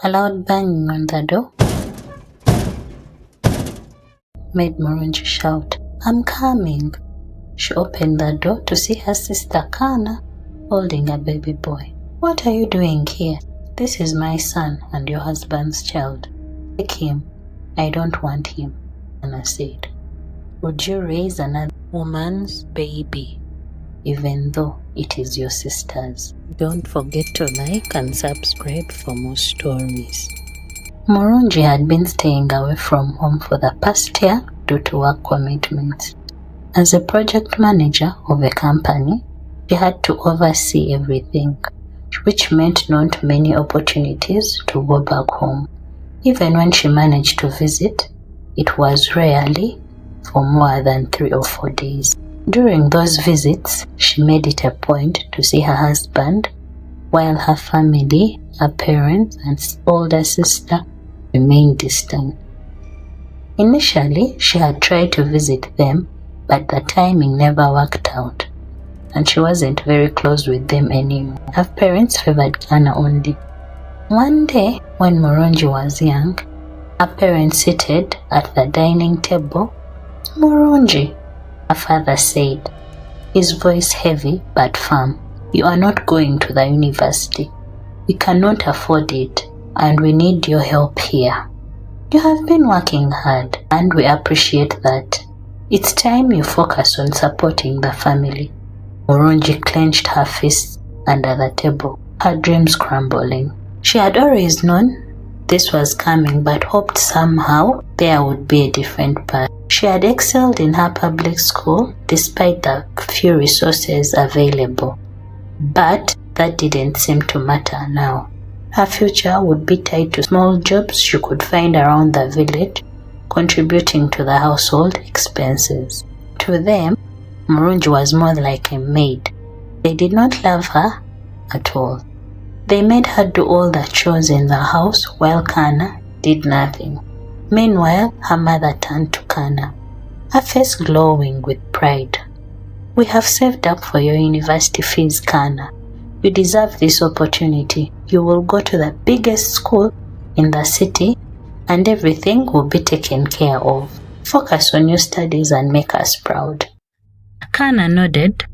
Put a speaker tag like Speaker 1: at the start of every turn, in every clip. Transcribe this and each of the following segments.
Speaker 1: A loud banging on the door made Murungi shout, "I'm coming." She opened the door to see her sister Kana holding a baby boy. "What are you doing here?" "This is my son and your husband's child. Take him." "I don't want him," Kana said. "Would you raise another woman's baby, even though it is your sister's?" Don't forget to like and subscribe for more stories. Murungi had been staying away from home for the past year due to work commitments. As a project manager of a company, she had to oversee everything, which meant not many opportunities to go back home. Even when she managed to visit, it was rarely for more than 3 or 4 days. During those visits, she made it a point to see her husband, while her family, her parents, and older sister remained distant. Initially, she had tried to visit them, but the timing never worked out, and she wasn't very close with them anymore. Her parents favored Kana only. One day, when Murungi was young, her parents seated at the dining table. "Murungi," her father said, his voice heavy but firm, "you are not going to the university. We cannot afford it, and we need your help here. You have been working hard, and we appreciate that. It's time you focus on supporting the family." Murungi clenched her fists under the table, her dreams crumbling. She had always known this was coming, but hoped somehow there would be a different path. She had excelled in her public school despite the few resources available, but that didn't seem to matter now. Her future would be tied to small jobs she could find around the village, contributing to the household expenses. To them, Murungi was more like a maid. They did not love her at all. They made her do all the chores in the house while Kana did nothing. Meanwhile, her mother turned to Kana, her face glowing with pride. "We have saved up for your university fees, Kana. You deserve this opportunity. You will go to the biggest school in the city and everything will be taken care of. Focus on your studies and make us proud." Kana nodded,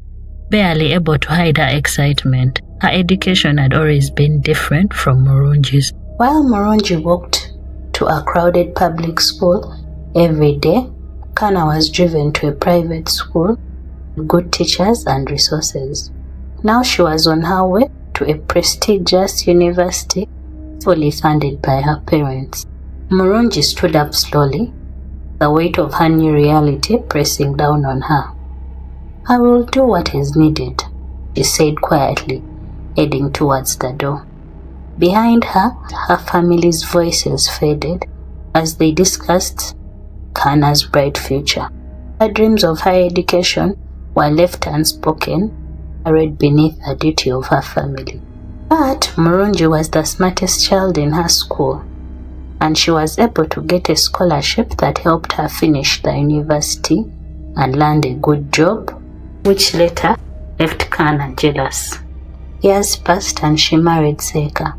Speaker 1: barely able to hide her excitement. Her education had always been different from Murungi's. While Murungi walked to a crowded public school every day, Kana was driven to a private school with good teachers and resources. Now she was on her way to a prestigious university fully funded by her parents. Murungi stood up slowly, the weight of her new reality pressing down on her. "I will do what is needed," she said quietly, heading towards the door. Behind her, her family's voices faded as they discussed Kana's bright future. Her dreams of higher education were left unspoken, buried beneath the duty of her family. But Murungi was the smartest child in her school, and she was able to get a scholarship that helped her finish the university and land a good job, which later left Kana jealous. Years passed and she married Seka.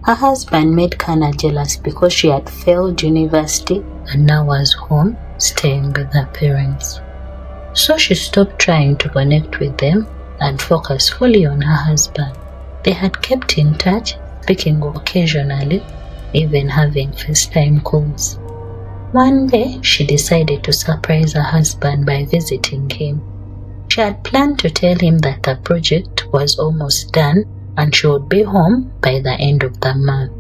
Speaker 1: Her husband made Kana jealous because she had failed university and now was home staying with her parents. So she stopped trying to connect with them and focused fully on her husband. They had kept in touch, speaking occasionally, even having FaceTime calls. One day, she decided to surprise her husband by visiting him. She had planned to tell him that the project was almost done and she would be home by the end of the month.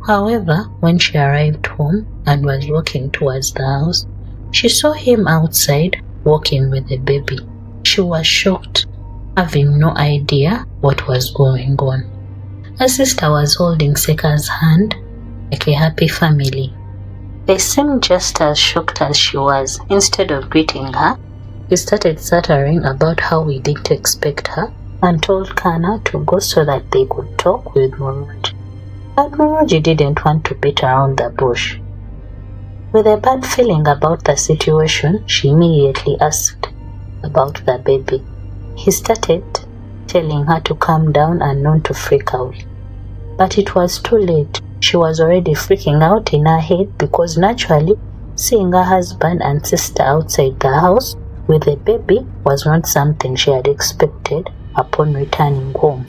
Speaker 1: However, when she arrived home and was walking towards the house, she saw him outside walking with a baby. She was shocked, having no idea what was going on. Her sister was holding Seka's hand like a happy family. They seemed just as shocked as she was. Instead of greeting her, he started stuttering about how he didn't expect her and told Kana to go so that they could talk with Murungi. But Murungi didn't want to beat around the bush. With a bad feeling about the situation, she immediately asked about the baby. He started telling her to calm down and not to freak out. But it was too late. She was already freaking out in her head because naturally, seeing her husband and sister outside the house with a baby was not something she had expected upon returning home.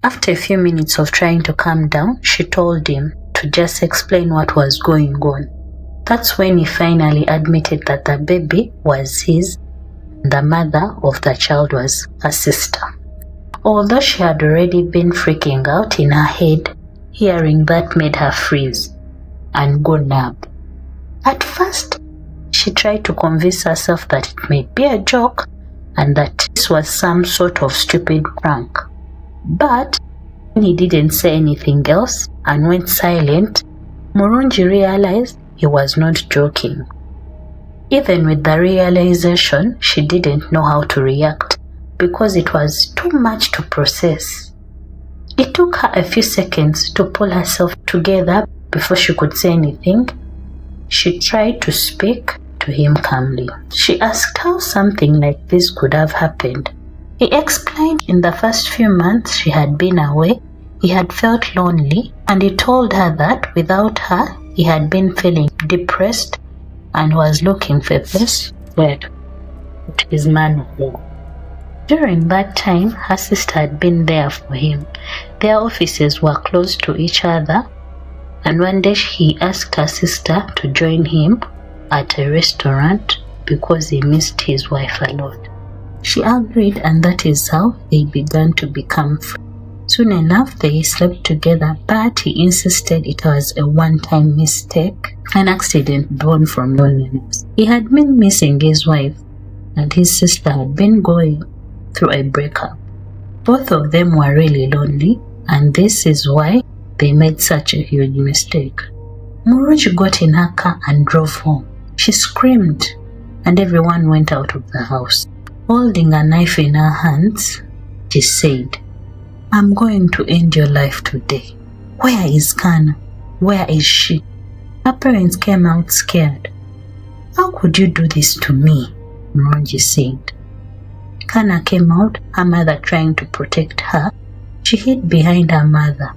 Speaker 1: After a few minutes of trying to calm down, she told him to just explain what was going on. That's when he finally admitted that the baby was his. The mother of the child was her sister. Although she had already been freaking out in her head, hearing that made her freeze and go numb. At first, she tried to convince herself that it may be a joke and that this was some sort of stupid prank. But when he didn't say anything else and went silent, Murungi realized he was not joking. Even with the realization, she didn't know how to react because it was too much to process. It took her a few seconds to pull herself together before she could say anything. She tried to speak to him calmly. She asked how something like this could have happened. He explained in the first few months she had been away, he had felt lonely, and he told her that without her, he had been feeling depressed and was looking for a place where to put his man of war. During that time, her sister had been there for him. Their offices were close to each other, and one day he asked her sister to join him at a restaurant because he missed his wife a lot. She agreed, and that is how they began to become friends. Soon enough, they slept together, but he insisted it was a one-time mistake, an accident born from loneliness. He had been missing his wife, and his sister had been going through a breakup. Both of them were really lonely, and this is why they made such a huge mistake. Murungi got in her car and drove home. She screamed, and everyone went out of the house. Holding a knife in her hands, she said, "I'm going to end your life today. Where is Kana? Where is she?" Her parents came out scared. "How could you do this to me?" Murungi said. Kana came out, her mother trying to protect her. She hid behind her mother.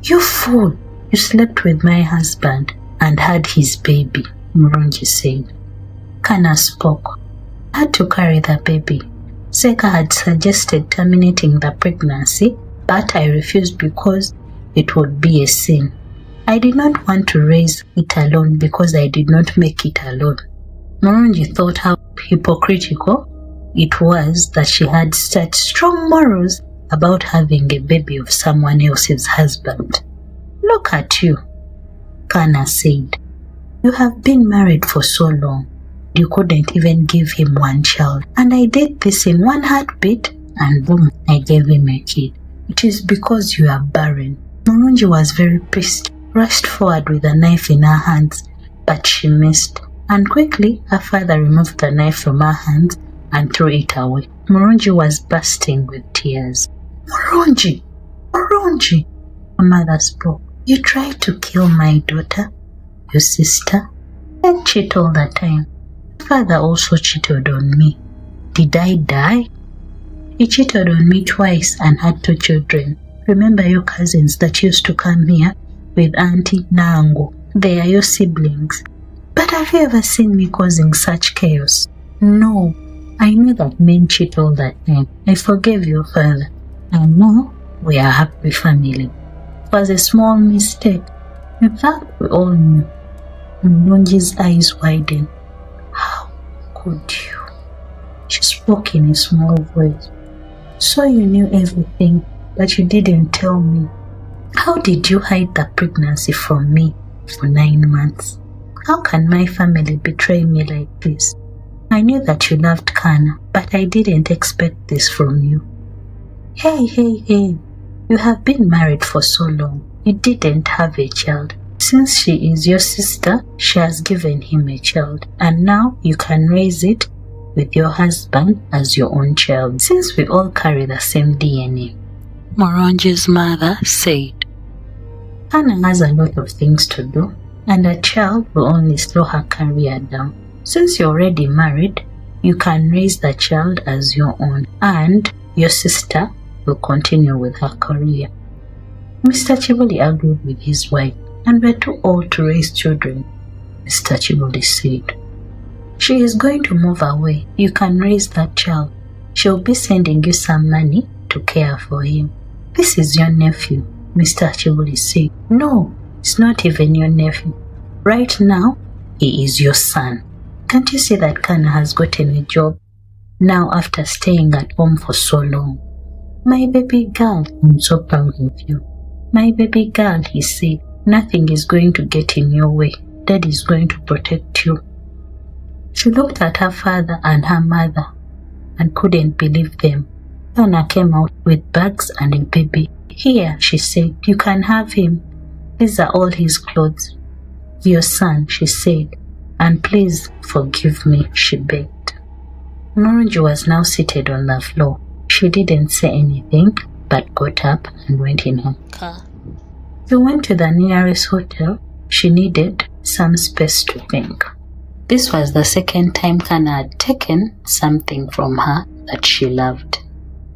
Speaker 1: "You fool! You slept with my husband and had his baby," Murungi said. Kana spoke. "I had to carry the baby. Seka had suggested terminating the pregnancy, but I refused because it would be a sin. I did not want to raise it alone because I did not make it alone." Murungi thought how hypocritical it was that she had such strong morals about having a baby of someone else's husband. "Look at you," Kana said. "You have been married for so long. You couldn't even give him one child. And I did this in one heartbeat, and boom, I gave him a kid. It is because you are barren." Murungi was very pissed, rushed forward with a knife in her hands, but she missed. And quickly, her father removed the knife from her hands and threw it away. Murungi was bursting with tears. "Murungi! Murungi!" her mother spoke. "You tried to kill my daughter, your sister, and cheat all the time. Father also cheated on me. Did I die? He cheated on me twice and had 2 children. Remember your cousins that used to come here with Auntie Nango? They are your siblings. But have you ever seen me causing such chaos? No. I knew that men cheat all the time. I forgave your father. And now we are a happy family. It was a small mistake. In fact, we all knew." Murungi's eyes widened. "How could you?" She spoke in a small voice. "So you knew everything, but you didn't tell me. How did you hide the pregnancy from me for 9 months? How can my family betray me like this? I knew that you loved Kana, but I didn't expect this from you. Hey, you have been married for so long. You didn't have a child. Since she is your sister, she has given him a child, and now you can raise it with your husband as your own child, since we all carry the same DNA." Murungi's mother said. "Kana has a lot of things to do, and a child will only slow her career down. Since you're already married, you can raise the child as your own, and your sister will continue with her career." Mr. Chibuli agreed with his wife, and were too old to raise children. Mr. Chibuli said, "She is going to move away. You can raise that child. She'll be sending you some money to care for him." "This is your nephew," Mr. Chibuli said. "No, it's not even your nephew. Right now, he is your son. Can't you see that Kana has gotten a job now after staying at home for so long?" "My baby girl, I'm so proud of you. My baby girl," he said, "nothing is going to get in your way. Dad is going to protect you." She looked at her father and her mother and couldn't believe them. Kana came out with bags and a baby. "Here," she said, "you can have him. These are all his clothes. Your son," she said, "and please forgive me," she begged. Murungi was now seated on the floor. She didn't say anything, but got up and went in her car. She went to the nearest hotel. She needed some space to think. This was the second time Kana had taken something from her that she loved.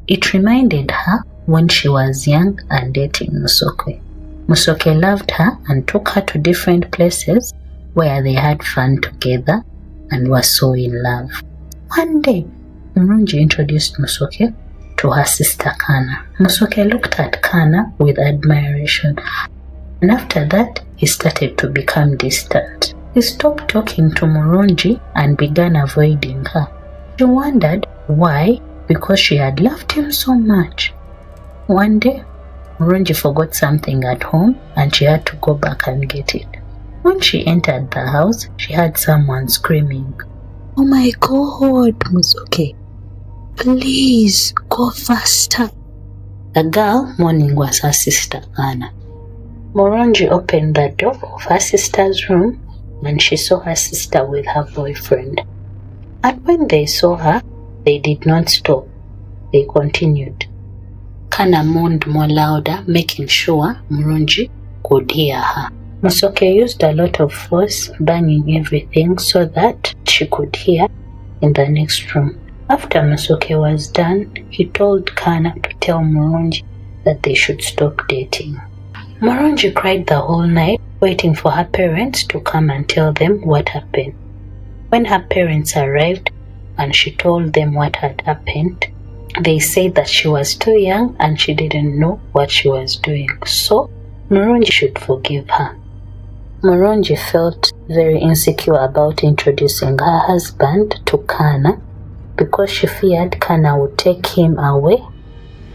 Speaker 1: It reminded her when she was young and dating Musoke. Musoke loved her and took her to different places where they had fun together and were so in love. One day, Murungi introduced Musoke to her sister Kana. Musoke looked at Kana with admiration, and after that, he started to become distant. He stopped talking to Murungi and began avoiding her. She wondered why, because she had loved him so much. One day, Murungi forgot something at home and she had to go back and get it. When she entered the house, she heard someone screaming, "Oh my God, Musoke, please go faster." The girl mourning was her sister Kana. Murungi opened the door of her sister's room and she saw her sister with her boyfriend. And when they saw her, they did not stop. They continued. Kana moaned more louder, making sure Murungi could hear her. Musoke used a lot of force, banging everything so that she could hear in the next room. After Musoke was done, he told Kana to tell Murungi that they should stop dating. Murungi cried the whole night, waiting for her parents to come and tell them what happened. When her parents arrived and she told them what had happened, they said that she was too young and she didn't know what she was doing, so Murungi should forgive her. Murungi felt very insecure about introducing her husband to Kana because she feared Kana would take him away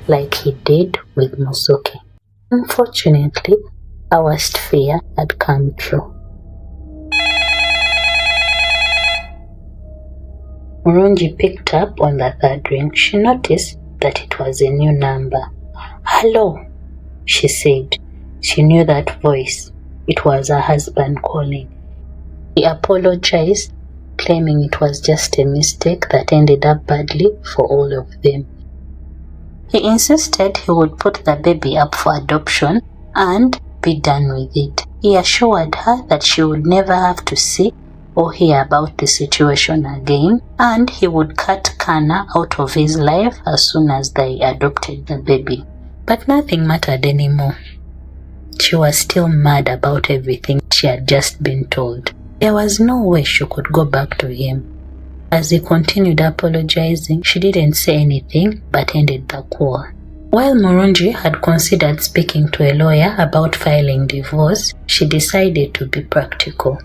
Speaker 1: like he did with Musoke. Unfortunately, her worst fear had come true. Murungi picked up on the third ring. She noticed that it was a new number. "Hello," she said. She knew that voice. It was her husband calling. He apologized, claiming it was just a mistake that ended up badly for all of them. He insisted he would put the baby up for adoption and be done with it. He assured her that she would never have to see or hear about the situation again, and he would cut Kana out of his life as soon as they adopted the baby. But nothing mattered anymore. She was still mad about everything she had just been told. There was no way she could go back to him. As he continued apologizing, she didn't say anything but ended the call. While Murungi had considered speaking to a lawyer about filing divorce, she decided to be practical.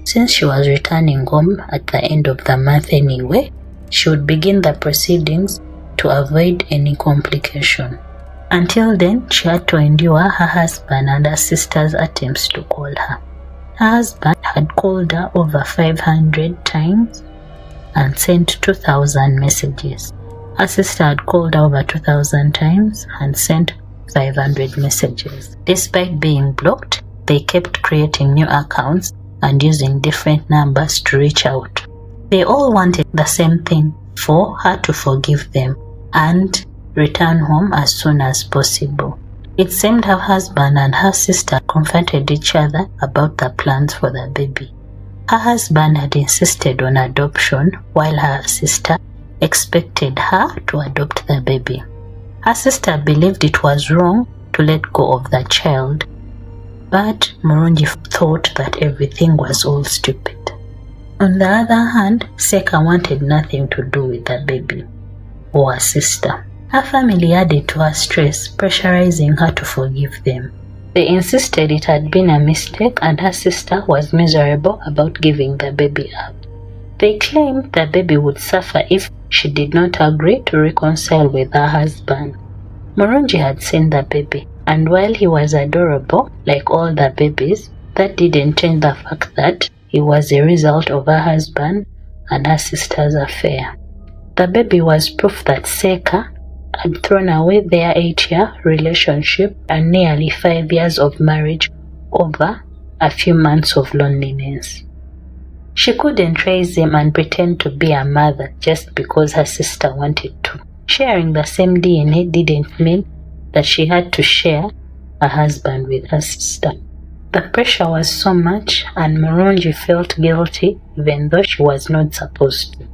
Speaker 1: Since she was returning home at the end of the month anyway, she would begin the proceedings to avoid any complication. Until then, she had to endure her husband and her sister's attempts to call her. Her husband had called her over 500 times and sent 2,000 messages. Her sister had called her over 2,000 times and sent 500 messages. Despite being blocked, they kept creating new accounts and using different numbers to reach out. They all wanted the same thing, for her to forgive them and return home as soon as possible. It seemed her husband and her sister confronted each other about the plans for the baby. Her husband had insisted on adoption, while her sister expected her to adopt the baby. Her sister believed it was wrong to to let go of the child, but Murungi thought that everything was all stupid. On the other hand, Seka wanted nothing to do with the baby or her sister. Her family added to her stress, pressurizing her to forgive them. They insisted it had been a mistake and her sister was miserable about giving the baby up. They claimed the baby would suffer if she did not agree to reconcile with her husband. Murungi had seen the baby, and while he was adorable, like all the babies, that didn't change the fact that he was a result of her husband and her sister's affair. The baby was proof that Seka had thrown away their 8-year relationship and nearly 5 years of marriage over a few months of loneliness. She couldn't raise him and pretend to be a mother just because her sister wanted to. Sharing the same DNA didn't mean that she had to share a husband with her sister. The pressure was so much, and Murungi felt guilty even though she was not supposed to.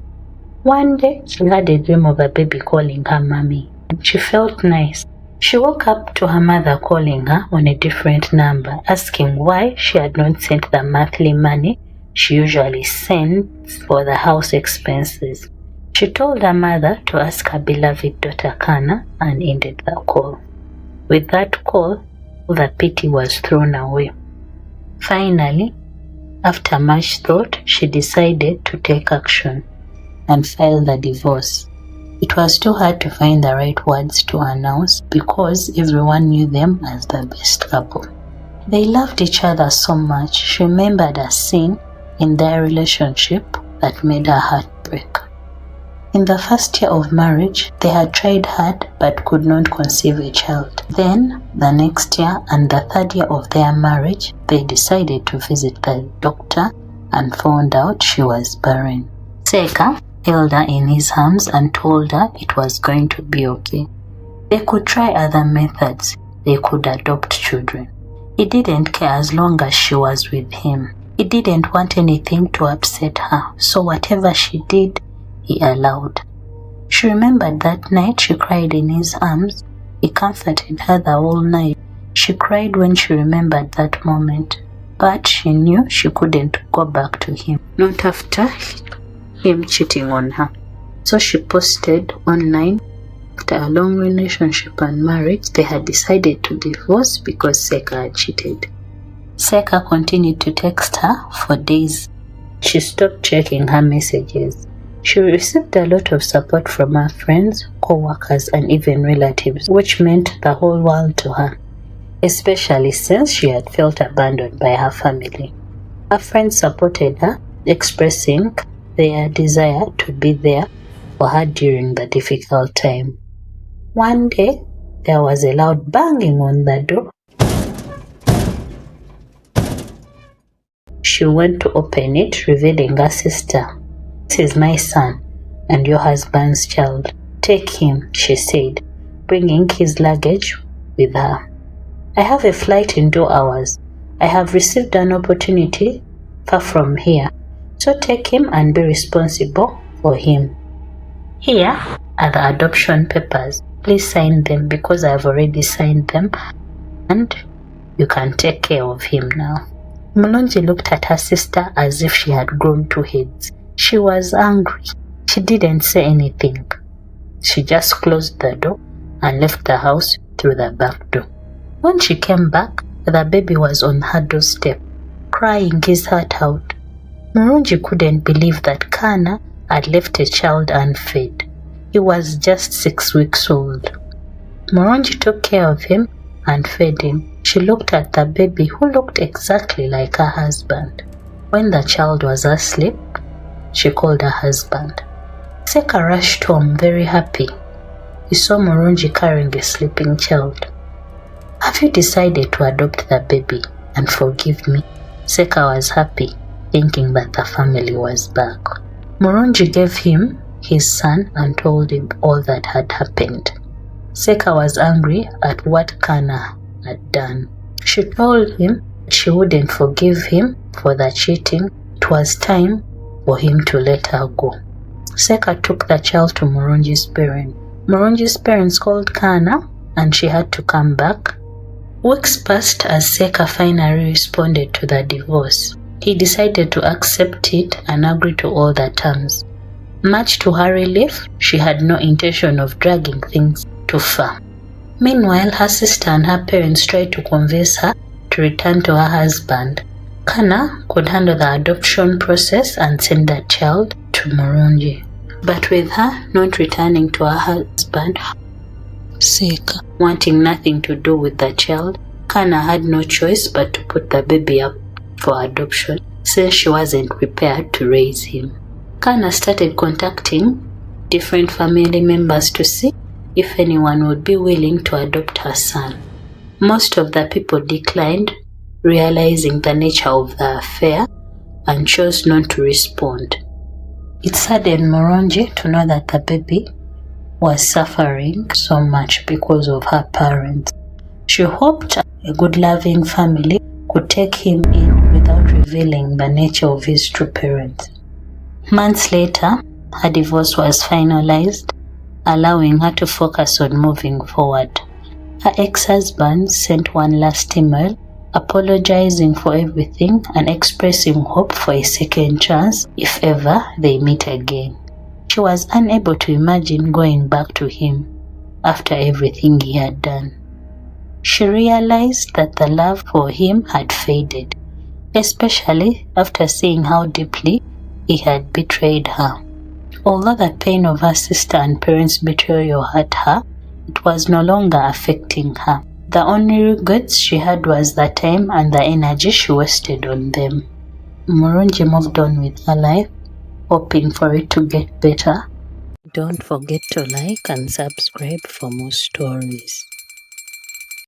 Speaker 1: One day, she had a dream of a baby calling her mommy, and she felt nice. She woke up to her mother calling her on a different number, asking why she had not sent the monthly money she usually sends for the house expenses. She told her mother to ask her beloved daughter Kana and ended the call. With that call, all the pity was thrown away. Finally, after much thought, she decided to take action and file the divorce. It was too hard to find the right words to announce because everyone knew them as the best couple. They loved each other so much. She remembered a scene in their relationship that made her heart break. In the first year of marriage, they had tried hard but could not conceive a child. Then, the next year and the third year of their marriage, they decided to visit the doctor and found out she was barren. Seka held her in his arms and told her it was going to be okay. They could try other methods. They could adopt children. He didn't care as long as she was with him. He didn't want anything to upset her, so whatever she did, he allowed. She remembered that night she cried in his arms. He comforted her the whole night. She cried when she remembered that moment, but she knew she couldn't go back to him, not after him cheating on her. So she posted online. After a long relationship and marriage, they had decided to divorce because Seka had cheated. Seka continued to text her for days. She stopped checking her messages. She received a lot of support from her friends, co-workers, and even relatives, which meant the whole world to her, especially since she had felt abandoned by her family. Her friends supported her, expressing their desire to be there for her during the difficult time. One day, there was a loud banging on the door. She went to open it, revealing her sister. "This is my son and your husband's child. Take him," she said, bringing his luggage with her. "I have a flight in 2 hours. I have received an opportunity far from here, so take him and be responsible for him. Here are the adoption papers. Please sign them because I have already signed them, and you can take care of him now." Murungi looked at her sister as if she had grown 2 heads. She was angry. She didn't say anything. She just closed the door and left the house through the back door. When she came back, the baby was on her doorstep, crying his heart out. Murungi couldn't believe that Kana had left a child unfed. He was just 6 weeks old. Murungi took care of him and fed him. She looked at the baby, who looked exactly like her husband. When the child was asleep, she called her husband. Seka rushed home very happy. He saw Murungi carrying a sleeping child. "Have you decided to adopt the baby and forgive me?" Seka was happy, thinking that the family was back. Murungi gave him his son and told him all that had happened. Seka was angry at what Kana had done. She told him she wouldn't forgive him for the cheating. It was time for him to let her go. Seka took the child to Murungi's parents. Murungi's parents called Kana and she had to come back Weeks passed as Seka finally responded to the divorce. He decided to accept it and agree to all the terms. Much to her relief, she had no intention of dragging things too far. Meanwhile, her sister and her parents tried to convince her to return to her husband. Kana could handle the adoption process and send the child to Murungi. But with her not returning to her husband, Seka wanting nothing to do with the child, Kana had no choice but to put the baby up for adoption since she wasn't prepared to raise him. Kana started contacting different family members to see if anyone would be willing to adopt her son. Most of the people declined, realizing the nature of the affair, and chose not to respond. It saddened Murungi to know that the baby was suffering so much because of her parents. She hoped a good loving family could take him in without revealing the nature of his true parents. Months later, her divorce was finalized, allowing her to focus on moving forward. Her ex-husband sent one last email, apologizing for everything and expressing hope for a second chance if ever they meet again. She was unable to imagine going back to him after everything he had done. She realized that the love for him had faded, especially after seeing how deeply he had betrayed her. Although the pain of her sister and parents' betrayal hurt her, it was no longer affecting her. The only regrets she had was the time and the energy she wasted on them. Murungi moved on with her life, hoping for it to get better. Don't forget to like and subscribe for more stories.